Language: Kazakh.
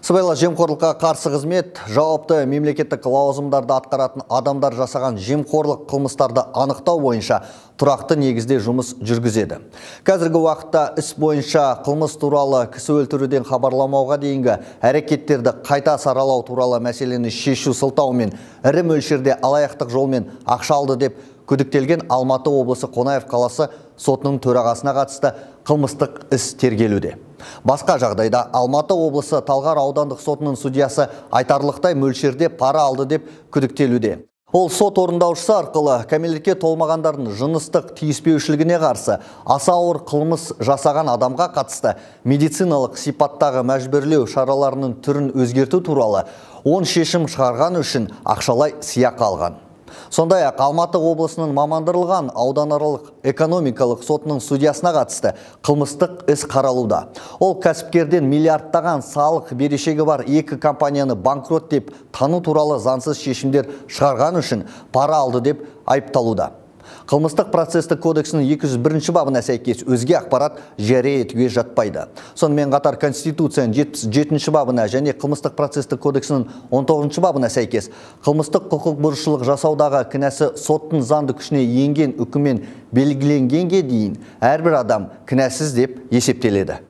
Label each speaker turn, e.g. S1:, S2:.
S1: Сыбайлас жемқорлыққа қарсы қызмет жауапты мемлекеттік лауазымдарды атқаратын адамдар жасаған жемқорлық қылмыстарды анықтау бойынша тұрақты негізде жұмыс жүргізеді. Қазіргі уақытта іс бойынша қылмыс туралы кісі өлтіруден хабарламауға дейінгі әрекеттерді қайта саралау туралы мәселені шешу сылтауымен ірі мөлшерде алаяқтық жолмен ақша алды деп күдіктелген Алматы облысы Қонаев қаласы сотының төрағасына қатысты қылмыстық іс тергелуде. Басқа жағдайда Алматы облысы Талғар аудандық сотының судьясы айтарлықтай мөлшерде пара алды деп күдіктелуде. Ол сот орындаушысы арқылы кәмелетке толмағандардың жыныстық тиіспеушілігіне қарсы аса ауыр қылмыс жасаған адамға қатысты медициналық сипаттағы мәжбүрлеу шараларының түрін өзгерту туралы 10 шешім шығарған үшін ақшалай сыйақы алған. Сондай-ақ Алматы облысының мамандырылған ауданаралық экономикалық сотының судьясына қатысты қылмыстық іс қаралуда. Ол кәсіпкерден миллиардтаған салық берешегі бар екі компанияны банкрот деп тану туралы заңсыз шешімдер шығарған үшін пара алды деп айыпталуда. Қылмыстық процесстік кодексінің 201 бабына сәйкес өзге ақпарат жария етуге жатпайды. Сонымен қатар Конституцияның 77 бабына және Қылмыстық процесстік кодексінің 19 бабына сәйкес қылмыстық құқық бұзушылық жасаудағы кінәсі соттың заңды күшіне енген үкіммен белгіленгенге дейін әрбір адам кінәсіз деп есептеледі.